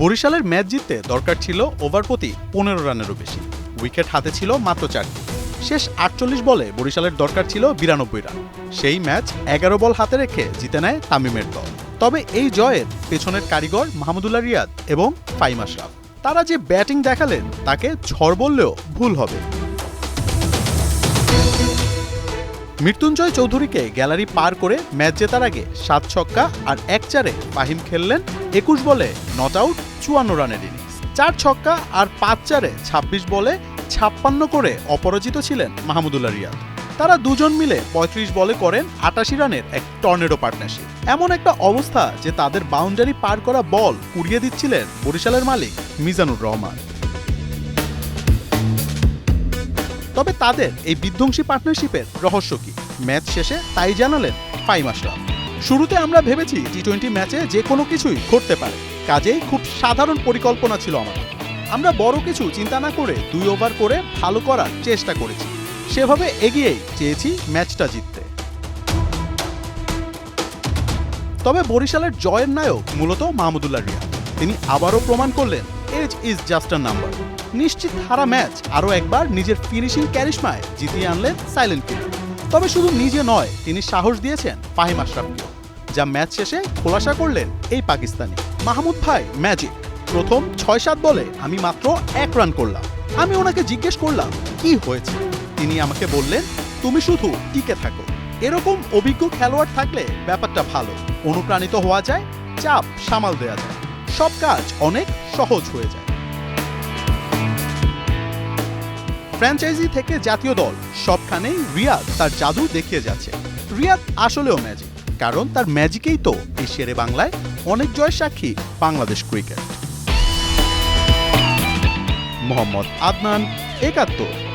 বরিশালের ম্যাচ জিততে দরকার ছিল ওভার প্রতি 15 রানেরও বেশি। উইকেট হাতে ছিল মাত্র 4টি। শেষ 48 বলে বরিশালের দরকার ছিল 92 রান। সেই ম্যাচ 11 বল হাতে রেখে জিতে নেয় তামিমের দল। তবে এই জয়ের পেছনের কারিগর মাহমুদুল্লাহ রিয়াদ এবং ফাহিম আশরাফ। তারা যে ব্যাটিং দেখালেন তাকে ঝড় বললেও ভুল হবে। মৃত্যুঞ্জয় চৌধুরীকে গ্যালারি পার করে ম্যাচ জেতার আগে 7 ছক্কা আর 1 চারে ফাহিম খেললেন 21 বলে নট আউট 54 রানের ইনিংস। 4 ছক্কা আর 5 চারে 26 বলে 56 করে অপরাজিত ছিলেন মাহমুদুল্লাহ রিয়াদ। তারা দুজন মিলে 35 বলে করেন 88 রানের এক টর্নেডো পার্টনারশিপ। এমন একটা অবস্থা যে তাদের বাউন্ডারি পার করা বল কুড়িয়ে দিচ্ছিলেন বরিশালের মালিক মিজানুর রহমান। তবে তাদের এই বিধ্বংসী পার্টনারশিপের রহস্য কি, ম্যাচ শেষে তাই জানালেন ফাহিম আশরাফ। শুরুতে আমরা ভেবেছি টি-20 ম্যাচে যে কোনো কিছুই ঘটতে পারে, কাজেই খুব সাধারণ পরিকল্পনা ছিল আমাদের। আমরা বড় কিছু চিন্তা না করে 2 ওভার করে ভালো করার চেষ্টা করেছি, সেভাবে এগিয়েই চেয়েছি ম্যাচটা জিততে। তবে বরিশালের জয়ের নায়ক মূলত মাহমুদুল্লাহ রিয়াদ। তিনি আবারও প্রমাণ করলেন age is just a number. নিশ্চিত হারা ম্যাচ আরও একবার নিজের ফিনিশিং ক্যারিশমায় জিতিয়ে আনলেন সাইলেন্ট কিলার। তবে শুধু নিজে নয়, তিনি সাহস দিয়েছেন ফাহিম আশরাফকেও, যা ম্যাচ শেষে খোলাসা করলেন এই পাকিস্তানি। মাহমুদ ভাই ম্যাজিক। প্রথম 6-7 বলে আমি মাত্র 1 রান করলাম। আমি ওনাকে জিজ্ঞেস করলাম কি হয়েছে, তিনি আমাকে বললেন তুমি শুধু টিকে থাকো। এরকম অভিজ্ঞ খেলোয়াড় থাকলে ব্যাপারটা ভালো, অনুপ্রাণিত হওয়া যায়, চাপ সামাল দেওয়া যায়, সব কাজ অনেক সহজ হয়ে যায়। ফ্র্যাঞ্চাইজি থেকে জাতীয় দল সবখানেই রিয়াদ তার জাদু দেখিয়ে যাচ্ছে। রিয়াদ আসলেও ম্যাজিক, কারণ তার ম্যাজিকেই তো এই শেরে বাংলায় অনেক জয়ের সাক্ষী বাংলাদেশ ক্রিকেট। মোহাম্মদ আদনান, ৭১।